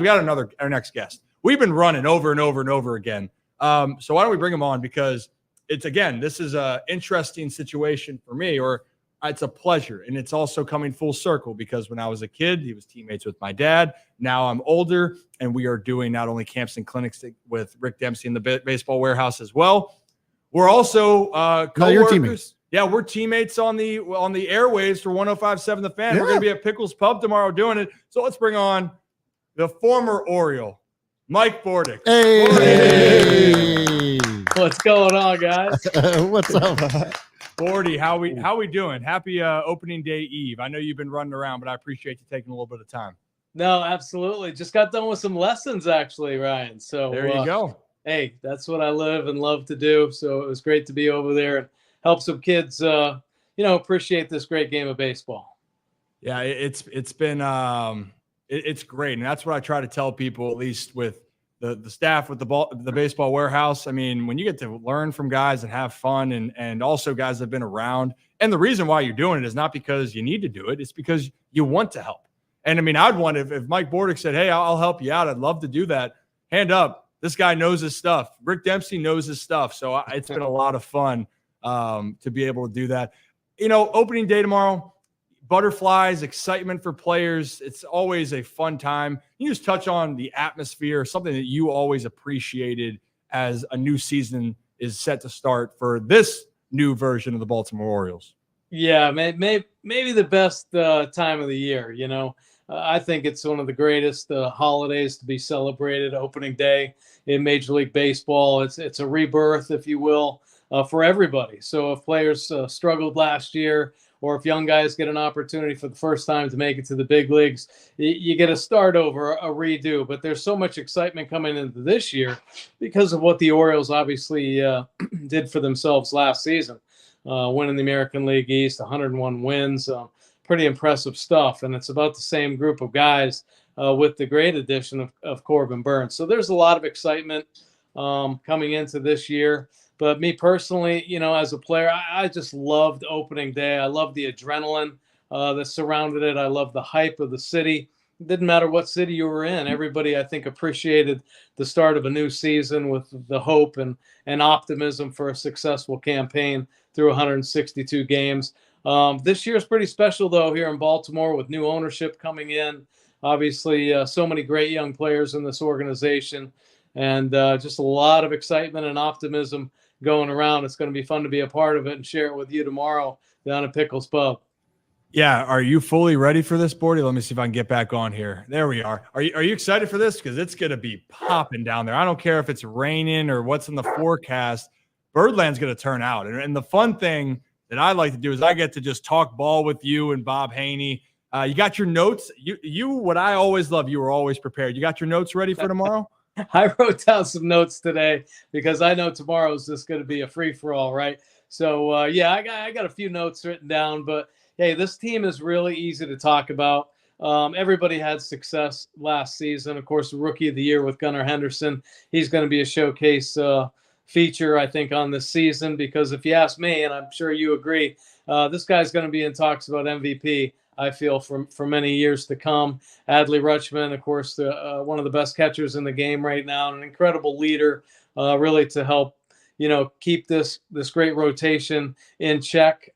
we got our next guest. We've been running over and over and over again. So why don't we bring him on? Because this is a interesting situation for me, or it's a pleasure. And it's also coming full circle because when I was a kid, he was teammates with my dad. Now I'm older and we are doing not only camps and clinics with Rick Dempsey in the baseball warehouse as well. We're also co-workers. Yeah, we're teammates on the airwaves for 105.7 The Fan. Yeah. We're going to be at Pickles Pub tomorrow doing it. So let's bring on the former Oriole, Mike Bordick. Hey. What's going on, guys? What's up? Bordy, how we doing? Happy opening day eve. I know you've been running around, but I appreciate you taking a little bit of time. No, absolutely. Just got done with some lessons, actually, Ryan. So there you go. Hey, that's what I live and love to do. So it was great to be over there and help some kids, appreciate this great game of baseball. Yeah, it's been it's great, and that's what I try to tell people, at least with the staff with the baseball warehouse. I mean, when you get to learn from guys and have fun, and also guys that have been around, and the reason why you're doing it is not because you need to do it; it's because you want to help. And I mean, I'd want if Mike Bordick said, "Hey, I'll help you out," I'd love to do that. Hand up. This guy knows his stuff. Rick Dempsey knows his stuff. So it's been a lot of fun to be able to do that. Opening day tomorrow, butterflies, excitement for players. It's always a fun time. You just touch on the atmosphere, something that you always appreciated as a new season is set to start for this new version of the Baltimore Orioles. Yeah, maybe the best time of the year, I think it's one of the greatest holidays to be celebrated, opening day in Major League Baseball. It's a rebirth, if you will, for everybody. So if players struggled last year, or if young guys get an opportunity for the first time to make it to the big leagues, you get a start over, a redo. But there's so much excitement coming into this year because of what the Orioles obviously did for themselves last season, winning the American League East, 101 wins. Pretty impressive stuff, and it's about the same group of guys with the great addition of Corbin Burnes. So there's a lot of excitement coming into this year. But me personally, as a player, I just loved opening day. I loved the adrenaline that surrounded it. I loved the hype of the city. It didn't matter what city you were in. Everybody, I think, appreciated the start of a new season with the hope and optimism for a successful campaign through 162 games. This year is pretty special, though, here in Baltimore with new ownership coming in. Obviously, so many great young players in this organization, and just a lot of excitement and optimism going around. It's going to be fun to be a part of it and share it with you tomorrow down at Pickles Pub. Yeah. Are you fully ready for this, Bordy? Let me see if I can get back on here. There we are. Are you excited for this? Because it's going to be popping down there. I don't care if it's raining or what's in the forecast. Birdland's going to turn out. And the fun thing that I like to do is I get to just talk ball with you and Bob Haney. You got your notes. You what I always love, you were always prepared. You got your notes ready for tomorrow? I wrote down some notes today because I know tomorrow is just going to be a free-for-all, right? So, I got a few notes written down. But, hey, this team is really easy to talk about. Everybody had success last season. Of course, the Rookie of the Year with Gunnar Henderson. He's going to be a showcase feature, I think, on this season because if you ask me, and I'm sure you agree, this guy's going to be in talks about MVP, I feel, for many years to come. Adley Rutschman, of course, one of the best catchers in the game right now, an incredible leader, really to help, keep this great rotation in check.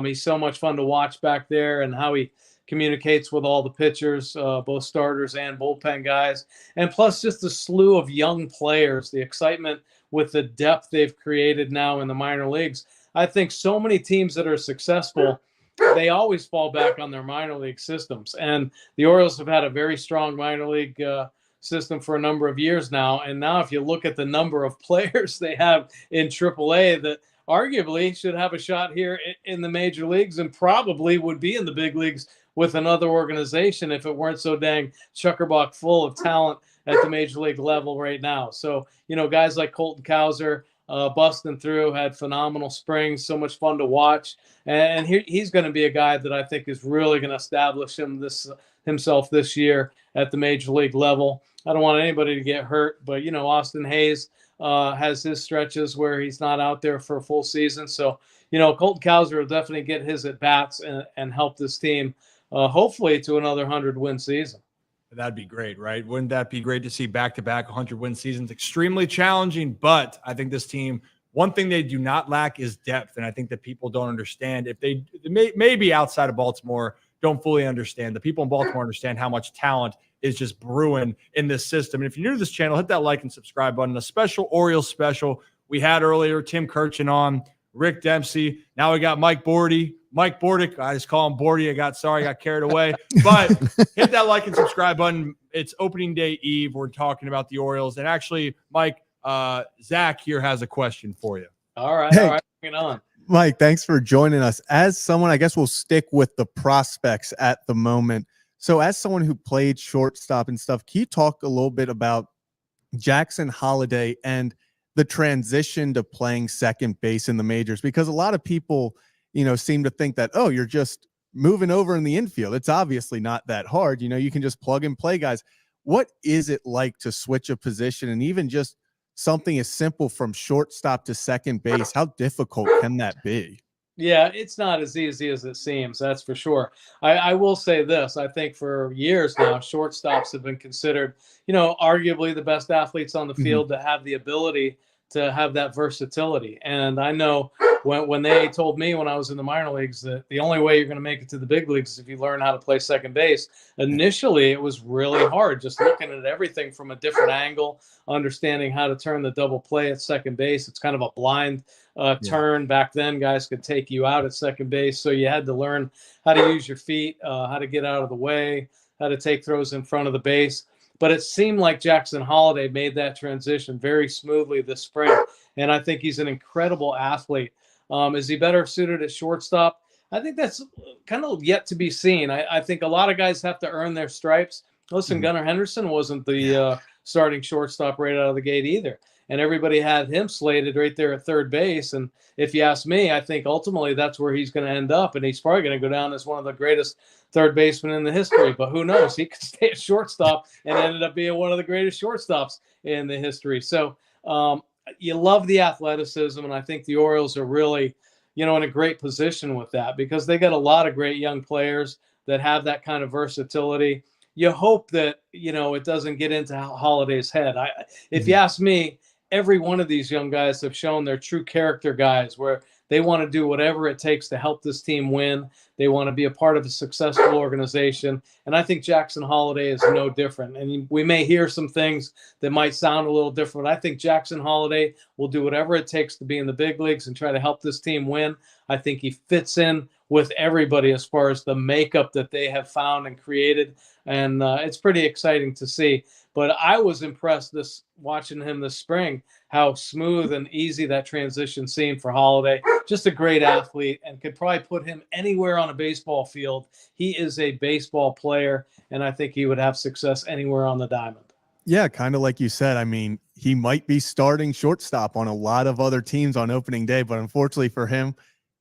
He's so much fun to watch back there and how he communicates with all the pitchers, both starters and bullpen guys. And plus just a slew of young players, the excitement with the depth they've created now in the minor leagues. I think so many teams that are successful, they always fall back on their minor league systems. And the Orioles have had a very strong minor league system for a number of years now. And now if you look at the number of players they have in AAA that arguably should have a shot here in the major leagues and probably would be in the big leagues with another organization if it weren't so dang chuckerbuck full of talent at the major league level right now. So, guys like Colton Cowser, busting through, had phenomenal springs, so much fun to watch. And he's going to be a guy that I think is really going to establish himself this year at the major league level. I don't want anybody to get hurt, but, Austin Hayes has his stretches where he's not out there for a full season. So, Colton Cowser will definitely get his at-bats and help this team, hopefully, to another 100-win season. That'd be great, right? Wouldn't that be great to see back-to-back 100-win seasons? Extremely challenging, but I think this team, one thing they do not lack is depth, and I think that people don't understand. If they maybe outside of Baltimore don't fully understand, the people in Baltimore understand how much talent is just brewing in this system. And if you're new to this channel, hit that like and subscribe button. A special Orioles special we had earlier, Tim Kirchin on, Rick Dempsey. Now we got Mike Bordick. I just call him Bordy. I got carried away. But hit that like and subscribe button. It's opening day eve. We're talking about the Orioles. And actually, Mike, Zach here has a question for you. All right. All right. Bring it on. Mike, thanks for joining us. As someone, I guess we'll stick with the prospects at the moment. So as someone who played shortstop and stuff, can you talk a little bit about Jackson Holliday and the transition to playing second base in the majors? Because a lot of people, seem to think that, oh, you're just moving over in the infield. It's obviously not that hard. You can just plug and play guys. What is it like to switch a position, and even just something as simple from shortstop to second base? How difficult can that be? Yeah, it's not as easy as it seems. That's for sure. I will say this. I think for years now, shortstops have been considered, arguably the best athletes on the field that have the ability to have that versatility. And I know when they told me when I was in the minor leagues that the only way you're going to make it to the big leagues is if you learn how to play second base. Initially, it was really hard, just looking at everything from a different angle, understanding how to turn the double play at second base. It's kind of a blind turn. Back then, guys could take you out at second base. So you had to learn how to use your feet, how to get out of the way, how to take throws in front of the base. But it seemed like Jackson Holliday made that transition very smoothly this spring. And I think he's an incredible athlete. Is he better suited at shortstop? I think that's kind of yet to be seen. I think a lot of guys have to earn their stripes. Listen, Gunnar Henderson wasn't the starting shortstop right out of the gate either. And everybody had him slated right there at third base. And if you ask me, I think ultimately that's where he's going to end up. And he's probably going to go down as one of the greatest third basemen in the history. But who knows? He could stay at shortstop and ended up being one of the greatest shortstops in the history. So you love the athleticism. And I think the Orioles are really, in a great position with that, because they got a lot of great young players that have that kind of versatility. You hope that, it doesn't get into Holliday's head. If you ask me, every one of these young guys have shown they're true character guys, where they want to do whatever it takes to help this team win. They want to be a part of a successful organization. And I think Jackson Holliday is no different. And we may hear some things that might sound a little different. I think Jackson Holliday will do whatever it takes to be in the big leagues and try to help this team win. I think he fits in with everybody as far as the makeup that they have found and created. And it's pretty exciting to see. But I was impressed watching him this spring, how smooth and easy that transition seemed for Holliday. Just a great athlete, and could probably put him anywhere on a baseball field. He is a baseball player, and I think he would have success anywhere on the diamond. Yeah, kind of like you said. I mean, he might be starting shortstop on a lot of other teams on opening day, but unfortunately for him,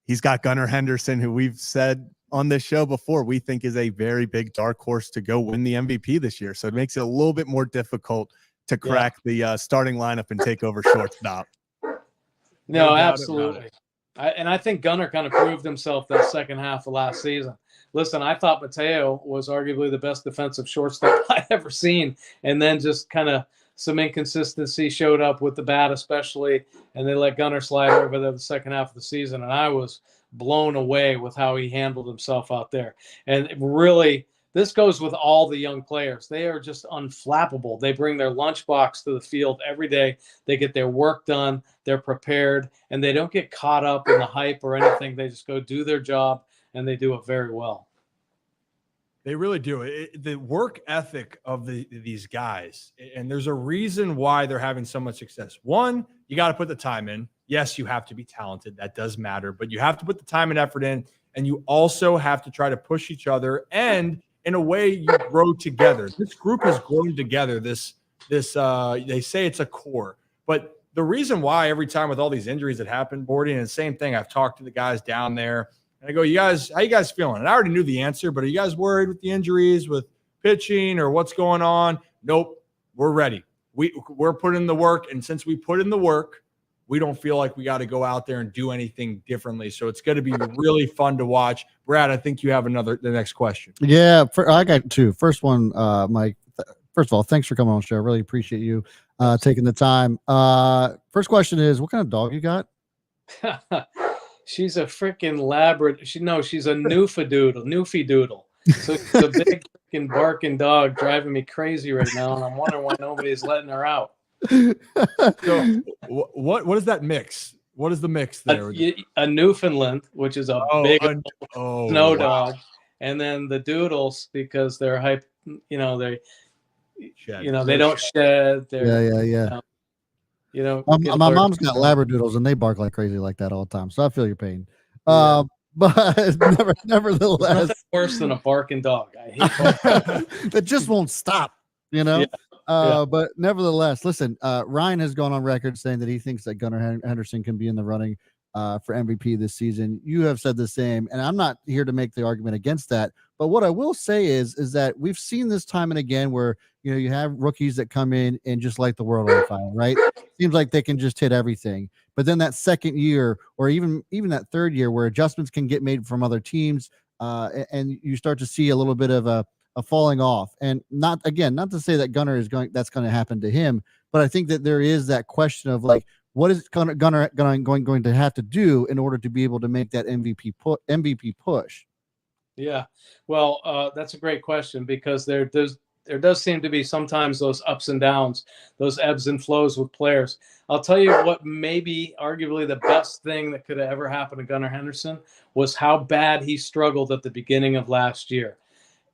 he's got Gunnar Henderson, who we've said on this show before, we think is a very big dark horse to go win the MVP this year. So it makes it a little bit more difficult to crack the starting lineup and take over shortstop. No, absolutely. I think Gunnar kind of proved himself that second half of last season. Listen, I thought Mateo was arguably the best defensive shortstop I've ever seen. And then just kind of some inconsistency showed up with the bat, especially, and they let Gunnar slide over there the second half of the season. And I was blown away with how he handled himself out there. And really, this goes with all the young players. They are just unflappable. They bring their lunchbox to the field every day. They get their work done. They're prepared, and they don't get caught up in the hype or anything. They just go do their job, and they do it very well. They really do. The work ethic of these guys, and there's a reason why they're having so much success. One, you got to put the time in. Yes, you have to be talented. That does matter, but you have to put the time and effort in, and you also have to try to push each other. And in a way, you grow together. This group has grown together. They say it's a core, but the reason why every time with all these injuries that happen, Bordy, and the same thing, I've talked to the guys down there, and I go, how you guys feeling? And I already knew the answer, but are you guys worried with the injuries, with pitching, or what's going on? Nope, we're ready. We're putting in the work, and since we put in the work, we don't feel like we got to go out there and do anything differently. So it's going to be really fun to watch. Brad, I think you have the next question. Yeah, I got two. First one, Mike. First of all, thanks for coming on the show. Really appreciate you taking the time. First question is, what kind of dog you got? She's a freaking Labrador. She's a Newfie Doodle. So it's a big freaking barking dog driving me crazy right now, and I'm wondering why nobody's letting her out. So what is that mix? What is the mix there? A Newfoundland, which is a big snow dog, and then the Doodles, because they're hype. They don't shed. Yeah. My mom's got Labradoodles, and they bark like crazy like that all the time. So I feel your pain. Yeah. But nevertheless, nothing worse than a barking dog. I hate that just won't stop. Yeah. But nevertheless, listen, Ryan has gone on record saying that he thinks that Gunnar Henderson can be in the running for MVP this season. You have said the same, and I'm not here to make the argument against that. But what I will say is that we've seen this time and again where, you have rookies that come in and just light the world on fire, right? Seems like they can just hit everything. But then that second year, or even that third year, where adjustments can get made from other teams, and you start to see a little bit of a falling off. And not to say that Gunnar that's going to happen to him, but I think that there is that question of like, what is Gunnar going to have to do in order to be able to make that MVP push? Yeah, well, that's a great question, because there does seem to be sometimes those ups and downs, those ebbs and flows with players. I'll tell you what, maybe arguably the best thing that could have ever happened to Gunnar Henderson was how bad he struggled at the beginning of last year.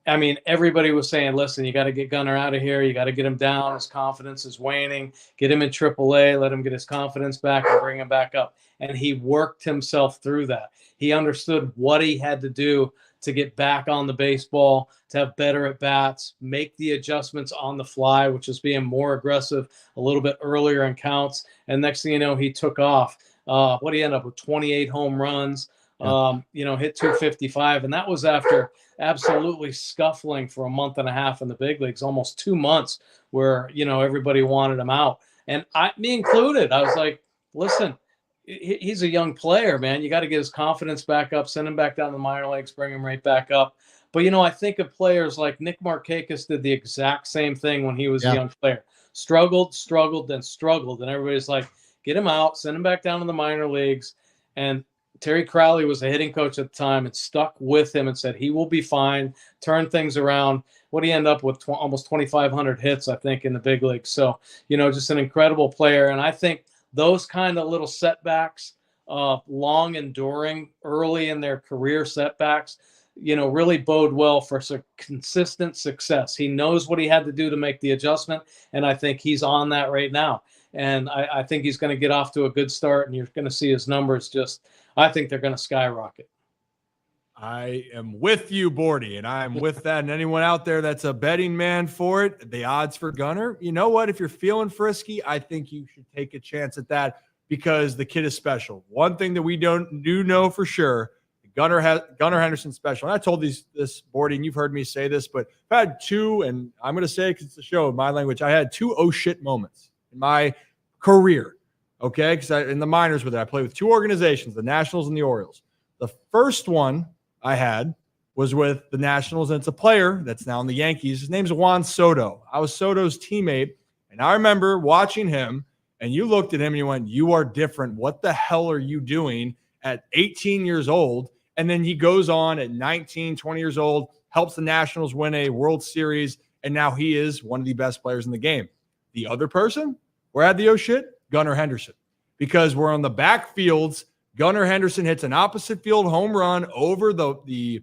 I mean, everybody was saying, listen, you got to get Gunnar out of here. You got to get him down. His confidence is waning. Get him in AAA. Let him get his confidence back and bring him back up. And he worked himself through that. He understood what he had to do to get back on the baseball, to have better at bats, make the adjustments on the fly, which is being more aggressive a little bit earlier in counts. And next thing you know, he took off. What did he end up with? 28 home runs, hit 255. And that was after absolutely scuffling for a month and a half in the big leagues, almost 2 months, where, everybody wanted him out. And me included, I was like, listen, he's a young player, man. You got to get his confidence back up, send him back down the minor leagues, bring him right back up. But, I think of players like Nick Markakis did the exact same thing when he was a young player. Struggled, then struggled. And everybody's like, get him out, send him back down to the minor leagues. And Terry Crowley was a hitting coach at the time and stuck with him and said he will be fine, turn things around. What did he end up with? Almost 2,500 hits, I think, in the big leagues. So, just an incredible player. And I think those kind of little setbacks, long enduring, early in their career setbacks, really bode well for consistent success. He knows what he had to do to make the adjustment, and I think he's on that right now. And I think he's going to get off to a good start, and you're going to see his numbers I think they're going to skyrocket. I am with you, Bordy, and I am with that. And anyone out there that's a betting man for it, the odds for Gunnar, you know what? If you're feeling frisky, I think you should take a chance at that, because the kid is special. One thing that we do know for sure, Gunnar Henderson's special. And I told this Bordy, and you've heard me say this, but I've had two, and I'm going to say it because it's a show, my language, I had two oh shit moments in my career. Okay, because in the minors with it, I played with two organizations, the Nationals and the Orioles. The first one I had was with the Nationals, and it's a player that's now in the Yankees. His name's Juan Soto. I was Soto's teammate, and I remember watching him, and you looked at him and you went, you are different. What the hell are you doing at 18 years old? And then he goes on at 19, 20 years old, helps the Nationals win a World Series, and now he is one of the best players in the game. The other person, where I had the oh shit, Gunnar Henderson, because we're on the backfields. Gunnar Henderson hits an opposite field home run over the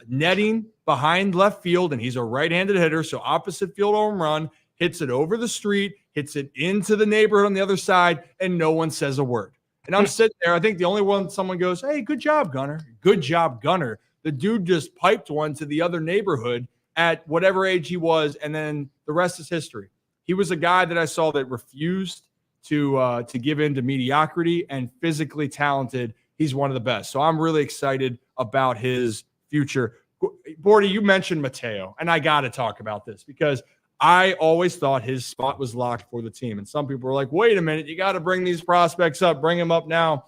netting behind left field, and he's a right-handed hitter, so opposite field home run, hits it over the street, hits it into the neighborhood on the other side, and no one says a word. And I'm sitting there. I think the only one someone goes, hey, good job, Gunnar. Good job, Gunnar. The dude just piped one to the other neighborhood at whatever age he was, and then the rest is history. He was a guy that I saw that refused to give in to mediocrity, and physically talented. He's one of the best. So I'm really excited about his future. Bordy, you mentioned Mateo, and I got to talk about this because I always thought his spot was locked for the team. And some people were like, wait a minute, you got to bring these prospects up, bring them up now.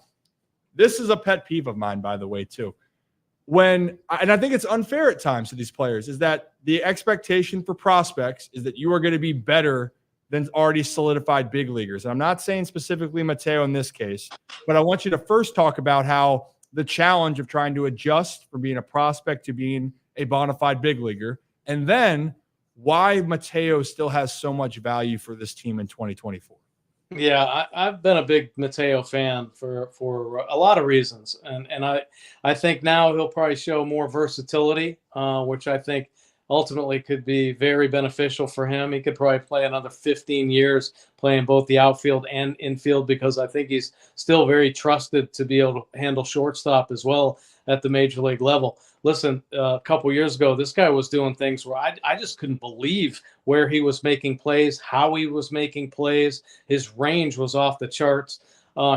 This is a pet peeve of mine, by the way, too. And I think it's unfair at times to these players, is that the expectation for prospects is that you are going to be better than already solidified big leaguers. And I'm not saying specifically Mateo in this case, but I want you to first talk about how the challenge of trying to adjust from being a prospect to being a bona fide big leaguer, and then why Mateo still has so much value for this team in 2024. Yeah, I've been a big Mateo fan for a lot of reasons, and I think now he'll probably show more versatility, which I think ultimately could be very beneficial for him. He could probably play another 15 years playing both the outfield and infield, because I think he's still very trusted to be able to handle shortstop as well at the major league level. Listen, a couple years ago, this guy was doing things where I just couldn't believe where he was making plays, how he was making plays. His range was off the charts.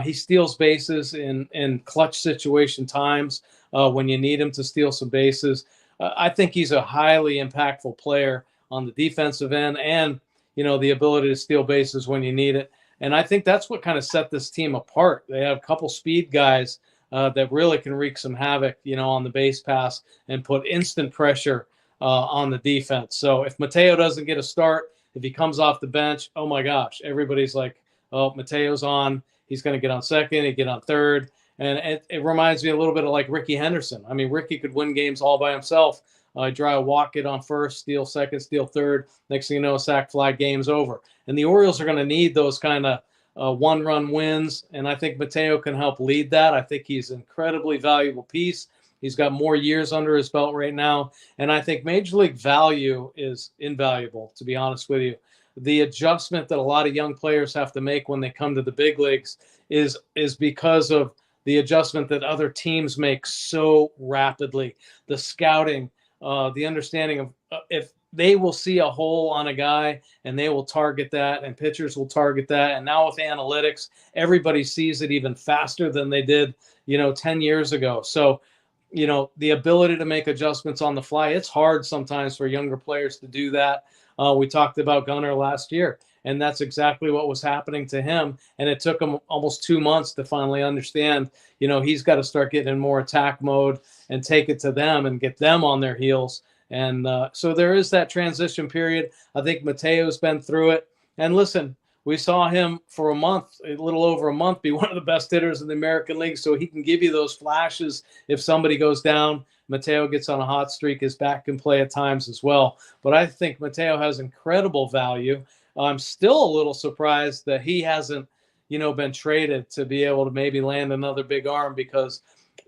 He steals bases in clutch situation times when you need him to steal some bases. I think he's a highly impactful player on the defensive end, and the ability to steal bases when you need it. And I think that's what kind of set this team apart. They have a couple speed guys that really can wreak some havoc, on the base pass and put instant pressure on the defense. So if Mateo doesn't get a start, if he comes off the bench, oh my gosh, everybody's like, oh, Mateo's on. He's going to get on second, he'd get on third. And it reminds me a little bit of like Ricky Henderson. I mean, Ricky could win games all by himself. Dry a walk, get on first, steal second, steal third. Next thing you know, sack fly, game's over. And the Orioles are going to need those kind of one-run wins, and I think Mateo can help lead that. I think he's an incredibly valuable piece. He's got more years under his belt right now, and I think Major League value is invaluable, to be honest with you. The adjustment that a lot of young players have to make when they come to the big leagues is because of the adjustment that other teams make so rapidly. The scouting, the understanding of if they will see a hole on a guy and they will target that, and pitchers will target that. And now with analytics, everybody sees it even faster than they did, 10 years ago. So, the ability to make adjustments on the fly, it's hard sometimes for younger players to do that. We talked about Gunnar last year, and that's exactly what was happening to him. And it took him almost 2 months to finally understand, he's got to start getting in more attack mode and take it to them and get them on their heels. And so there is that transition period. I think Mateo's been through it. And listen, we saw him for a little over a month, be one of the best hitters in the American League. So he can give you those flashes if somebody goes down. Mateo gets on a hot streak. His bat can play at times as well. But I think Mateo has incredible value. I'm still a little surprised that he hasn't, been traded to be able to maybe land another big arm, because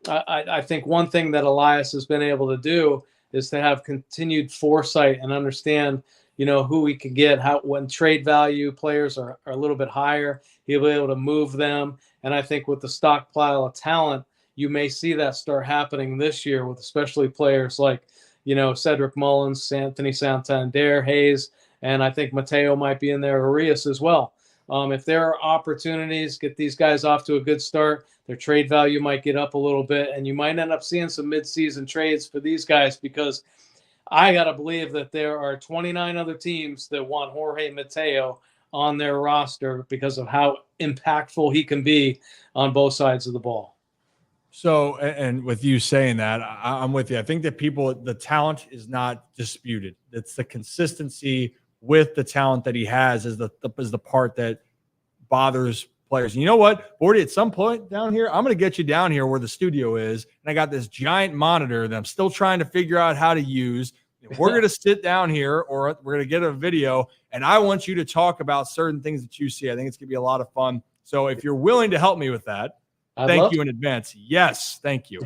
I think one thing that Elias has been able to do is to have continued foresight and understand, who we can get, when trade value players are a little bit higher, he'll be able to move them. And I think with the stockpile of talent, you may see that start happening this year with especially players like, Cedric Mullins, Anthony Santander, Hayes, and I think Mateo might be in there, Arias as well. If there are opportunities, get these guys off to a good start, their trade value might get up a little bit, and you might end up seeing some midseason trades for these guys, because I got to believe that there are 29 other teams that want Jorge Mateo on their roster because of how impactful he can be on both sides of the ball. So, and with you saying that, I'm with you. I think that the talent is not disputed. It's the consistency with the talent that he has is the part that bothers players. And you know what, Bordy, at some point down here, I'm going to get you down here where the studio is, and I got this giant monitor that I'm still trying to figure out how to use. We're going to sit down here, or we're going to get a video, and I want you to talk about certain things that you see. I think it's going to be a lot of fun. So if you're willing to help me with that, thank you in advance. Yes, thank you.